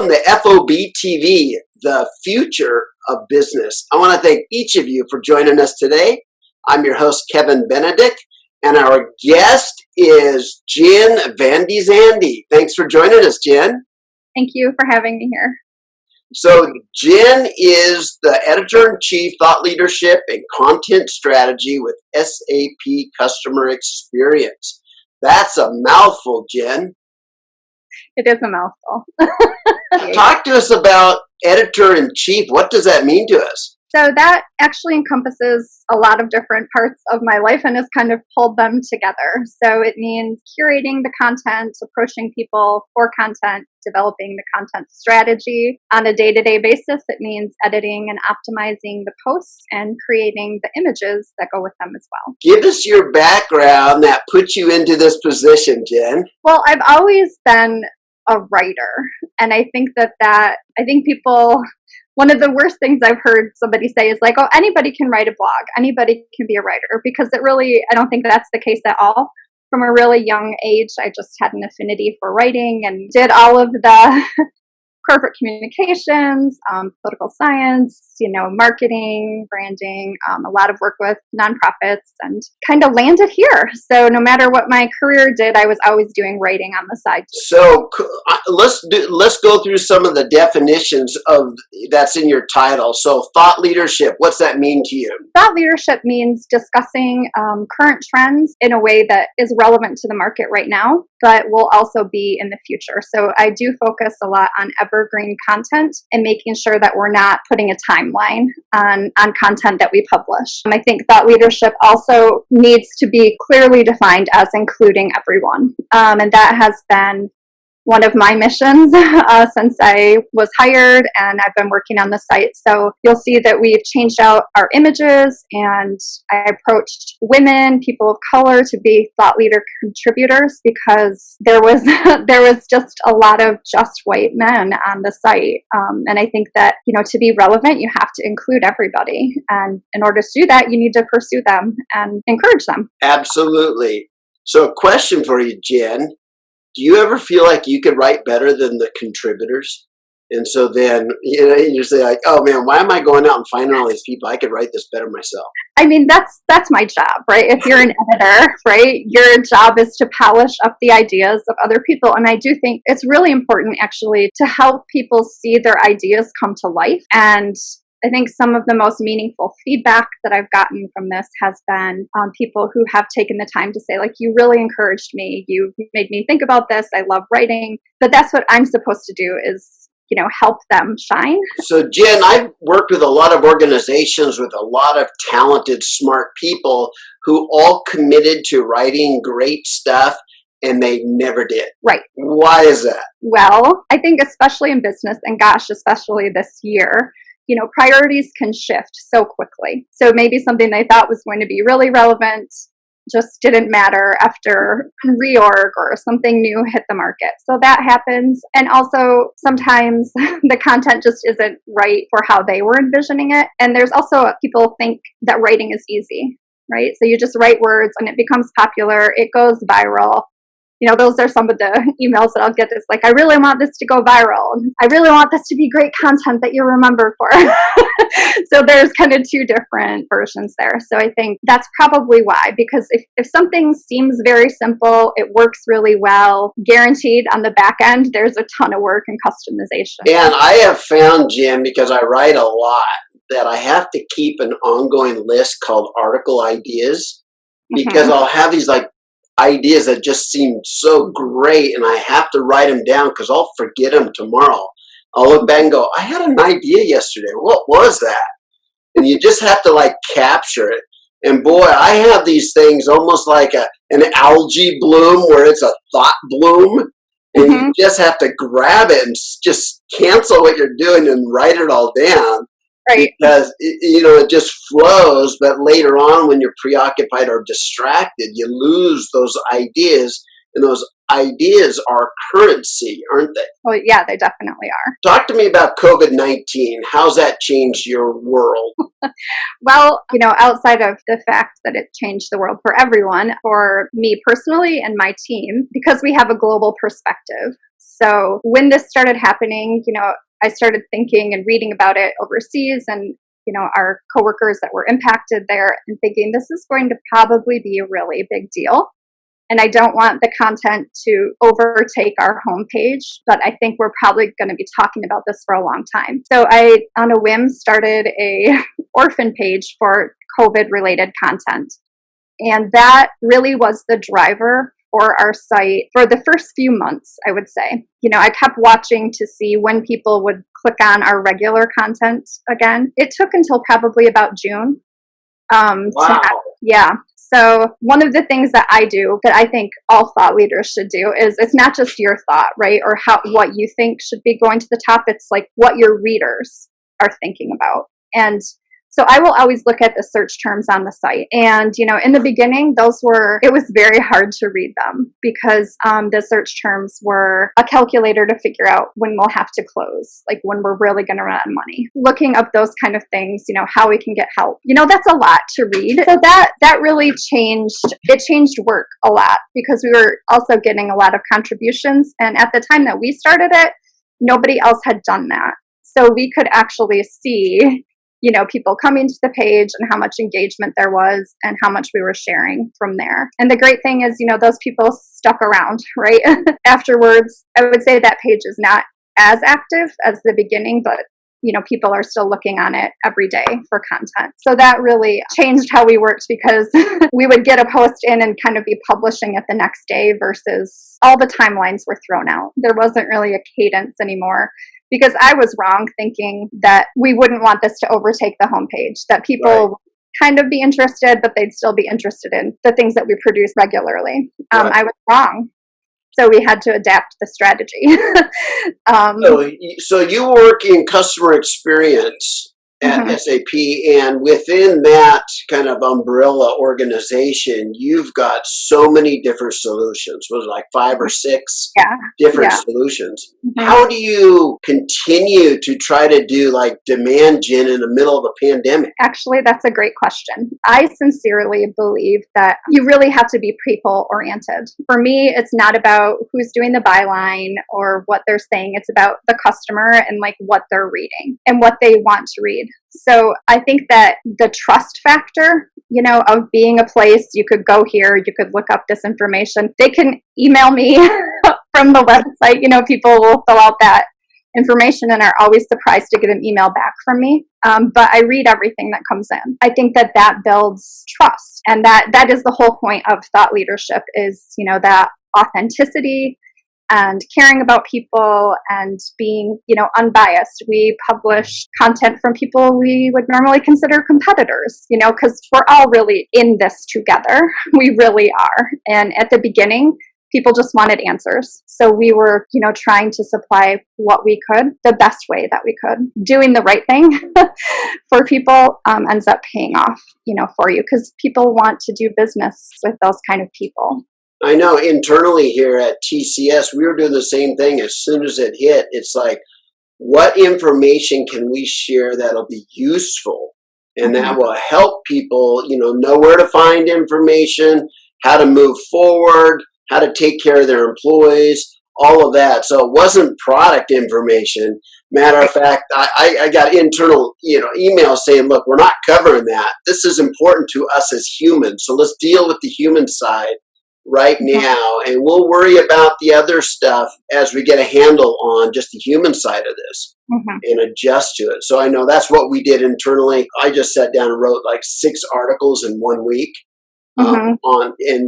Welcome to FOBtv, the future of business. I want to thank each of you for joining us today. I'm your host, Kevin Benedict, and our guest is Jenn VandeZande. Thanks for joining us, Jenn. Thank you for having me here. So Jenn is the Editor-in-Chief, Thought Leadership, and Content Strategy with SAP Customer Experience. That's a mouthful, Jenn. It is a mouthful. Talk to us about Editor-in-Chief. What does that mean to us? So that actually encompasses a lot of different parts of my life and has kind of pulled them together. So it means curating the content, approaching people for content, developing the content strategy on a day-to-day basis. It means editing and optimizing the posts and creating the images that go with them as well. Give us your background that put you into this position, Jenn. Well, I've always been a writer, and I think people, one of the worst things I've heard somebody say is like, oh, anybody can write a blog, anybody can be a writer, because I don't think that's the case at all. From a really young age, I just had an affinity for writing and did all of the corporate communications, political science, marketing, branding, a lot of work with nonprofits, and kind of landed here. So no matter what my career did, I was always doing writing on the side too. So let's go through some of the definitions of that's in your title. So thought leadership, what's that mean to you? Thought leadership means discussing current trends in a way that is relevant to the market right now, but will also be in the future. So I do focus a lot on evergreen content and making sure that we're not putting a timeline on content that we publish. I think thought leadership also needs to be clearly defined as including everyone. And that has been one of my missions since I was hired, and I've been working on the site. So you'll see that we've changed out our images, and I approached women, people of color, to be thought leader contributors, because there was just a lot of just white men on the site. And I think that, to be relevant, you have to include everybody. And in order to do that, you need to pursue them and encourage them. Absolutely. So a question for you, Jenn. Do you ever feel like you could write better than the contributors? And so then, you say like, oh man, why am I going out and finding all these people? I could write this better myself. I mean, that's my job, right? If you're an editor, right, your job is to polish up the ideas of other people. And I do think it's really important actually to help people see their ideas come to life. And I think some of the most meaningful feedback that I've gotten from this has been people who have taken the time to say, like, you really encouraged me. You made me think about this. I love writing. But that's what I'm supposed to do is, help them shine. So, Jenn, I've worked with a lot of organizations with a lot of talented, smart people who all committed to writing great stuff, and they never did. Right. Why is that? Well, I think especially in business, and gosh, especially this year, priorities can shift so quickly. So maybe something they thought was going to be really relevant just didn't matter after reorg or something new hit the market. So that happens. And also sometimes the content just isn't right for how they were envisioning it. And there's also people think that writing is easy, right? So you just write words and it becomes popular. It goes viral. Those are some of the emails that I'll get. It's like, I really want this to go viral. I really want this to be great content that you're remembered for. So there's kind of two different versions there. So I think that's probably why, because if something seems very simple, it works really well, guaranteed on the back end, there's a ton of work and customization. And I have found, Jim, because I write a lot, that I have to keep an ongoing list called article ideas, because I'll have these ideas that just seem so great, and I have to write them down because I'll forget them tomorrow. I'll look back and go, I had an idea yesterday. What was that? And you just have to capture it. And boy, I have these things almost like an algae bloom where it's a thought bloom, and you just have to grab it and just cancel what you're doing and write it all down. Right. Because, it just flows, but later on when you're preoccupied or distracted, you lose those ideas, and those ideas are currency, aren't they? Well, yeah, they definitely are. Talk to me about COVID-19. How's that changed your world? Well, outside of the fact that it changed the world for everyone, for me personally and my team, because we have a global perspective. So when this started happening, I started thinking and reading about it overseas and, our coworkers that were impacted there and thinking this is going to probably be a really big deal. And I don't want the content to overtake our homepage, but I think we're probably going to be talking about this for a long time. So I, on a whim, started a orphan page for COVID-related content. And that really was the driver for our site for the first few months, I would say. I kept watching to see when people would click on our regular content again. It took until probably about June. Wow. Yeah. So one of the things that I do that I think all thought leaders should do is it's not just your thought, right? Or what you think should be going to the top. It's like what your readers are thinking about. And so I will always look at the search terms on the site. And, in the beginning, it was very hard to read them because the search terms were a calculator to figure out when we'll have to close, like when we're really going to run out of money. Looking up those kind of things, how we can get help. That's a lot to read. So that really changed work a lot because we were also getting a lot of contributions. And at the time that we started it, nobody else had done that. So we could actually see people coming to the page and how much engagement there was and how much we were sharing from there. And the great thing is, those people stuck around, right? Afterwards, I would say that page is not as active as the beginning, but people are still looking on it every day for content. So that really changed how we worked because we would get a post in and kind of be publishing it the next day versus all the timelines were thrown out. There wasn't really a cadence anymore. Because I was wrong thinking that we wouldn't want this to overtake the homepage, that people would kind of be interested, but they'd still be interested in the things that we produce regularly. I was wrong. So we had to adapt the strategy. So you work in customer experience at SAP, and within that kind of umbrella organization, you've got so many different solutions. Was it like 5 or 6 different solutions? How do you continue to try to do like demand gen in the middle of a pandemic? Actually, that's a great question. I sincerely believe that you really have to be people oriented. For me, it's not about who's doing the byline or what they're saying. It's about the customer and like what they're reading and what they want to read. So I think that the trust factor, of being a place you could go here, you could look up this information. They can email me from the website. People will fill out that information and are always surprised to get an email back from me. But I read everything that comes in. I think that builds trust. And that is the whole point of thought leadership is, that authenticity and caring about people and being, unbiased. We publish content from people we would normally consider competitors, because we're all really in this together. We really are. And at the beginning, people just wanted answers. So we were, trying to supply what we could, the best way that we could. Doing the right thing for people ends up paying off, for you, because people want to do business with those kind of people. I know internally here at TCS, we were doing the same thing. As soon as it hit, it's like, what information can we share that'll be useful and that will help people, know where to find information, how to move forward, how to take care of their employees, all of that. So it wasn't product information. Matter of fact, I got internal, emails saying, look, we're not covering that. This is important to us as humans. So let's deal with the human side right now, and we'll worry about the other stuff as we get a handle on just the human side of this and adjust to it. So I know that's what we did internally. I just sat down and wrote like 6 articles in 1 week and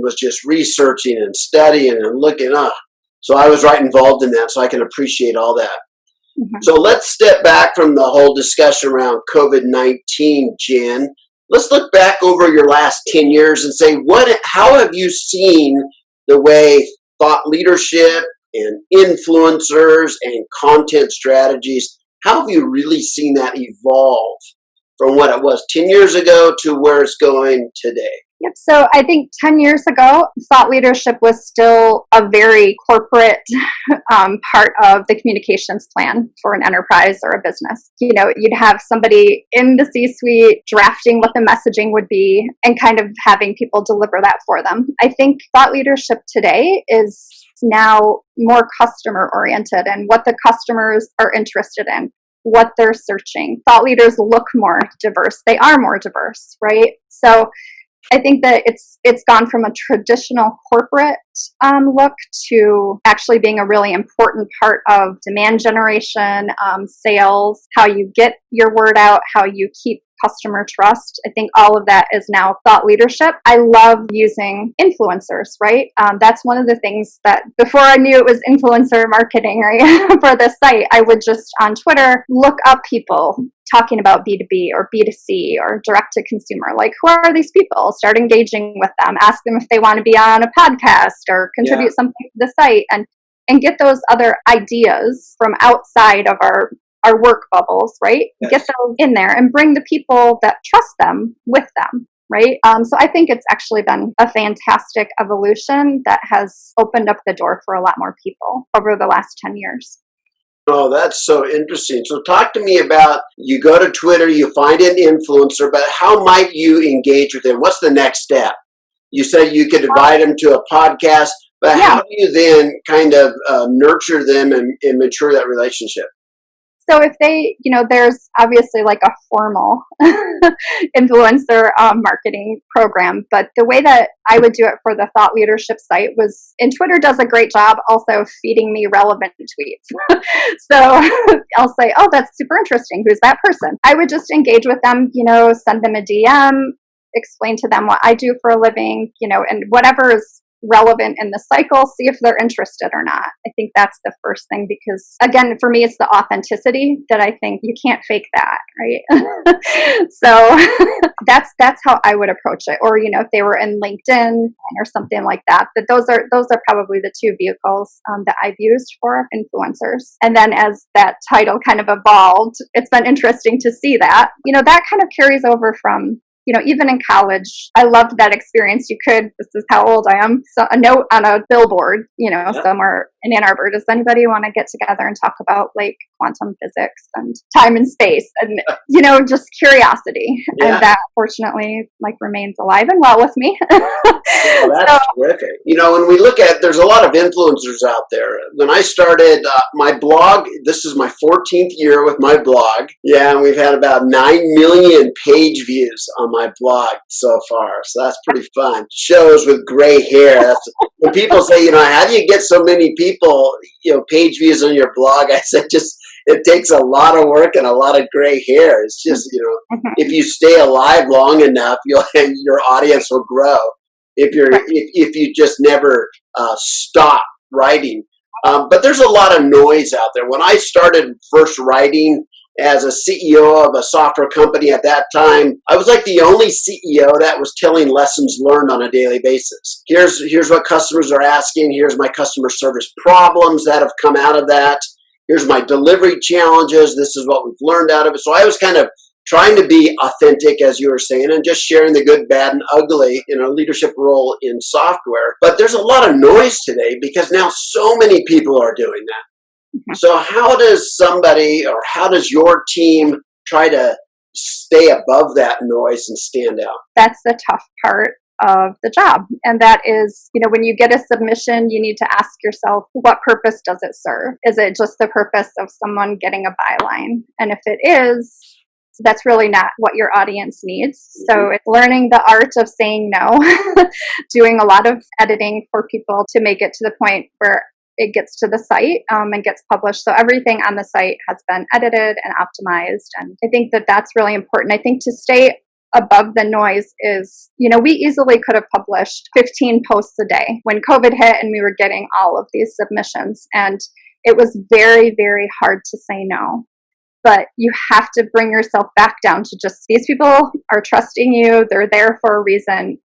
was just researching and studying and looking up. So I was right involved in that, so I can appreciate all that. So let's step back from the whole discussion around COVID-19, Jen. Let's look back over your last 10 years and say, how have you seen the way thought leadership and influencers and content strategies, how have you really seen that evolve from what it was 10 years ago to where it's going today? Yep. So I think 10 years ago, thought leadership was still a very corporate part of the communications plan for an enterprise or a business. You'd have somebody in the C-suite drafting what the messaging would be and kind of having people deliver that for them. I think thought leadership today is now more customer oriented and what the customers are interested in, what they're searching. Thought leaders look more diverse. They are more diverse, right? So I think that it's gone from a traditional corporate look to actually being a really important part of demand generation, sales, how you get your word out, how you keep customer trust. I think all of that is now thought leadership. I love using influencers, right? That's one of the things that before I knew it was influencer marketing, right, for the site, I would just on Twitter look up people talking about B2B or B2C or direct to consumer. Like, who are these people? Start engaging with them. Ask them if they want to be on a podcast or contribute something to the site, and get those other ideas from outside of our work bubbles, right? Yes. Get those in there and bring the people that trust them with them, right? So I think it's actually been a fantastic evolution that has opened up the door for a lot more people over the last 10 years. Oh, that's so interesting. So talk to me about, you go to Twitter, you find an influencer, but how might you engage with them? What's the next step? You said you could invite them to a podcast, but how do you then kind of nurture them and mature that relationship? So if they, there's obviously like a formal influencer marketing program, but the way that I would do it for the thought leadership site was, and Twitter does a great job also feeding me relevant tweets. So I'll say, oh, that's super interesting. Who's that person? I would just engage with them, send them a DM, explain to them what I do for a living, and whatever is relevant in the cycle, see if they're interested or not. I think that's the first thing, because again, for me, it's the authenticity that I think you can't fake that, right? So that's how I would approach it. Or, if they were in LinkedIn or something like that. But those are probably the two vehicles that I've used for influencers. And then as that title kind of evolved, it's been interesting to see that, that kind of carries over from, even in college. I loved that experience. This is how old I am, so a note on a billboard, somewhere in Ann Arbor. Does anybody want to get together and talk about like quantum physics and time and space and, just curiosity. Yeah. And that fortunately remains alive and well with me. Well, that's terrific. When we look at, there's a lot of influencers out there. When I started my blog, this is my 14th year with my blog. Yeah, and we've had about 9 million page views on my blog so far. So that's pretty fun. Shows with gray hair. When people say, how do you get so many people, page views on your blog? I said, it takes a lot of work and a lot of gray hair. It's just, if you stay alive long enough, your audience will grow. If you just never stop writing. But there's a lot of noise out there. When I started first writing as a CEO of a software company at that time, I was like the only CEO that was telling lessons learned on a daily basis. Here's what customers are asking. Here's my customer service problems that have come out of that. Here's my delivery challenges. This is what we've learned out of it. So I was kind of trying to be authentic, as you were saying, and just sharing the good, bad, and ugly in a leadership role in software. But there's a lot of noise today because now so many people are doing that. Mm-hmm. So how does your team try to stay above that noise and stand out? That's the tough part of the job. And that is, when you get a submission, you need to ask yourself, what purpose does it serve? Is it just the purpose of someone getting a byline? And if it is, that's really not what your audience needs. So it's learning the art of saying no, doing a lot of editing for people to make it to the point where it gets to the site and gets published. So everything on the site has been edited and optimized. And I think that that's really important. I think to stay above the noise is, we easily could have published 15 posts a day when COVID hit and we were getting all of these submissions. And it was very, very hard to say no. But you have to bring yourself back down to just, these people are trusting you. They're there for a reason.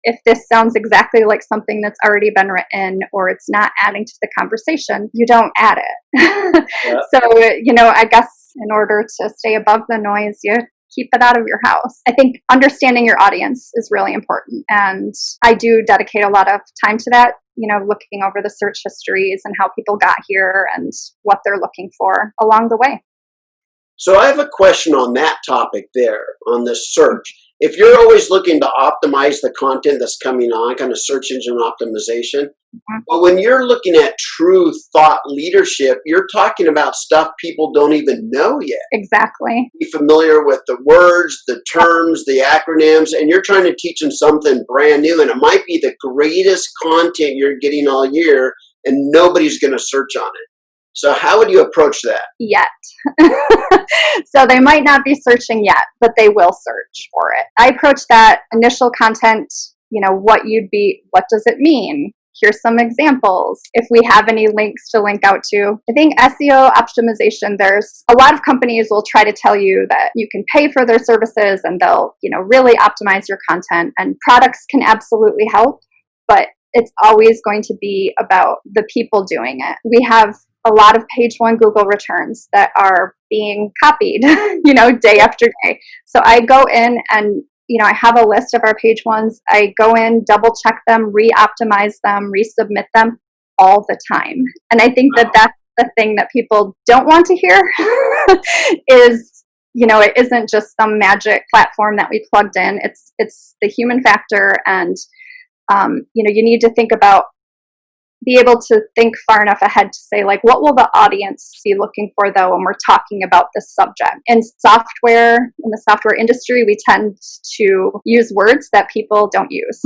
If this sounds exactly like something that's already been written or it's not adding to the conversation, you don't add it. Yeah. So, I guess in order to stay above the noise, you keep it out of your house. I think understanding your audience is really important. And I do dedicate a lot of time to that, looking over the search histories and how people got here and what they're looking for along the way. So I have a question on that topic there, on the search. if you're always looking to optimize the content that's coming on, kind of search engine optimization, but when you're looking at true thought leadership, you're talking about stuff people don't even know yet. Exactly. Be familiar with the words, the terms, the acronyms, and you're trying to teach them something brand new, and it might be the greatest content you're getting all year, and nobody's going to search on it. So how would you approach that? Yet. So they might not be searching yet, but they will search for it. I approach that initial content, what does it mean? Here's some examples. If we have any links to link out to. I think SEO optimization, there's a lot of companies will try to tell you that you can pay for their services and they'll, really optimize your content, and products can absolutely help, but it's always going to be about the people doing it. We have a lot of page one Google returns that are being copied, day after day. So I go in and, I have a list of our page ones. I go in, double check them, re-optimize them, resubmit them all the time. And I think that that's the thing that people don't want to hear is, it isn't just some magic platform that we plugged in. It's the human factor. And, you need to be able to think far enough ahead to say, like, what will the audience be looking for, though, when we're talking about this subject? In the software industry, we tend to use words that people don't use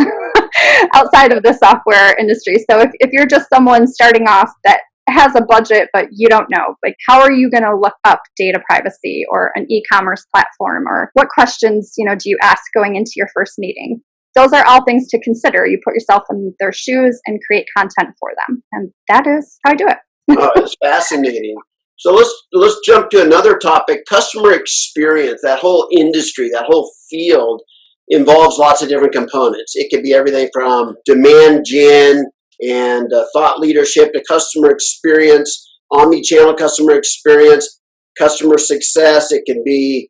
outside of the software industry. So if you're just someone starting off that has a budget, but you don't know, like, how are you going to look up data privacy or an e-commerce platform, or what questions, do you ask going into your first meeting? Those are all things to consider. You put yourself in their shoes and create content for them. And that is how I do it. Oh, it's fascinating. So let's jump to another topic. Customer experience, that whole industry, that whole field involves lots of different components. It could be everything from demand gen and thought leadership to customer experience, omni-channel customer experience, customer success. It can be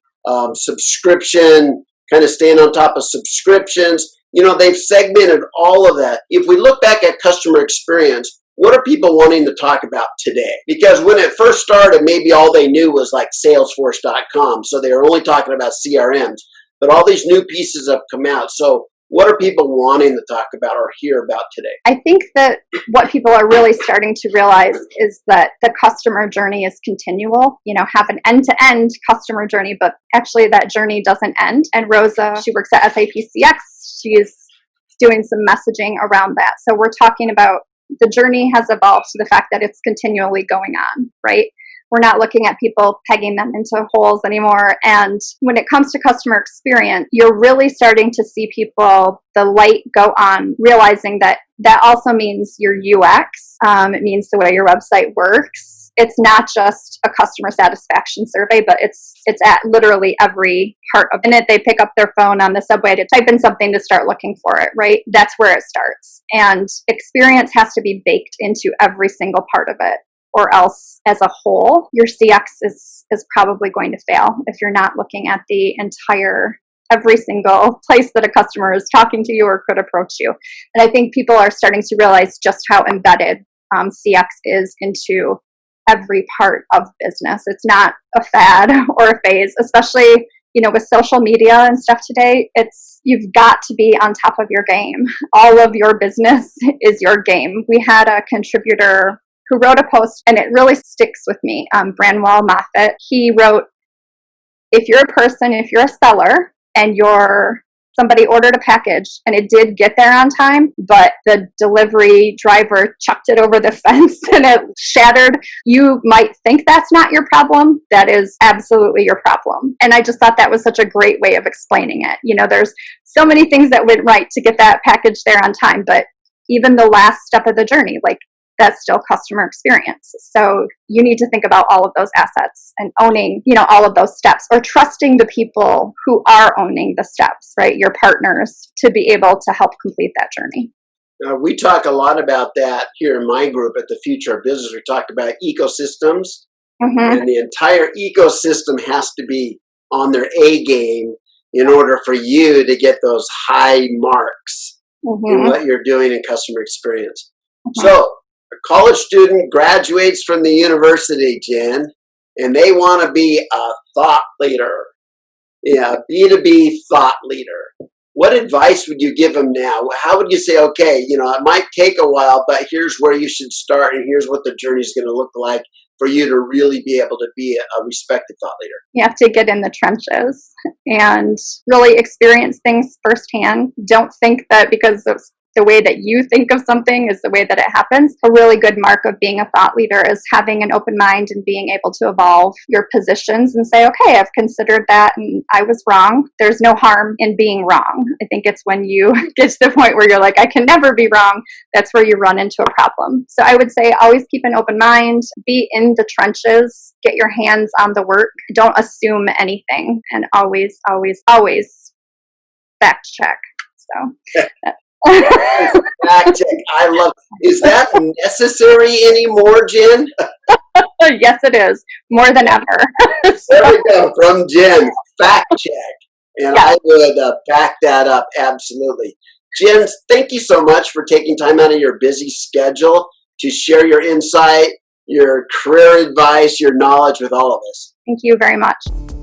subscription, kind of staying on top of subscriptions. They've segmented all of that. If we look back at customer experience, what are people wanting to talk about today? Because when it first started, maybe all they knew was like Salesforce.com. So they were only talking about CRMs. But all these new pieces have come out. So what are people wanting to talk about or hear about today? I think that what people are really starting to realize is that the customer journey is continual. Have an end-to-end customer journey, but actually that journey doesn't end. And Rosa, she works at SAP CX. She's doing some messaging around that. So we're talking about the journey has evolved to the fact that it's continually going on, right? We're not looking at people pegging them into holes anymore. And when it comes to customer experience, you're really starting to see people, the light go on, realizing that also means your UX. It means the way your website works. It's not just a customer satisfaction survey, but it's at literally every part of it. They pick up their phone on the subway to type in something to start looking for it, right? That's where it starts. And experience has to be baked into every single part of it, or else as a whole, your CX is probably going to fail if you're not looking at the every single place that a customer is talking to you or could approach you. And I think people are starting to realize just how embedded CX is into every part of business. It's not a fad or a phase, especially, with social media and stuff today. You've got to be on top of your game. All of your business is your game. We had a contributor who wrote a post, and it really sticks with me, Branwell Moffat. He wrote, if you're a seller, and somebody ordered a package and it did get there on time, but the delivery driver chucked it over the fence and it shattered, you might think that's not your problem. That is absolutely your problem. And I just thought that was such a great way of explaining it. There's so many things that went right to get that package there on time, but even the last step of the journey, like, that's still customer experience. So you need to think about all of those assets and owning, all of those steps, or trusting the people who are owning the steps, right? Your partners, to be able to help complete that journey. We talk a lot about that here in my group at the Future of Business. We talk about ecosystems, and the entire ecosystem has to be on their A game in order for you to get those high marks in what you're doing in customer experience. So, a college student graduates from the university, Jen, and they want to be a thought leader. Yeah, B2B thought leader. What advice would you give them now? How would you say, okay, it might take a while, but here's where you should start, and here's what the journey is going to look like for you to really be able to be a respected thought leader? You have to get in the trenches and really experience things firsthand. Don't think that because of the way that you think of something is the way that it happens. A really good mark of being a thought leader is having an open mind and being able to evolve your positions and say, okay, I've considered that and I was wrong. There's no harm in being wrong. I think it's when you get to the point where you're like, I can never be wrong, that's where you run into a problem. So I would say always keep an open mind, be in the trenches, get your hands on the work, don't assume anything, and always, always, always fact check. So Fact check. I love. Is that necessary anymore, Jen? Yes, it is more than ever. There we go, from Jen. Fact check, and Yeah. I would back that up absolutely. Jen, thank you so much for taking time out of your busy schedule to share your insight, your career advice, your knowledge with all of us. Thank you very much.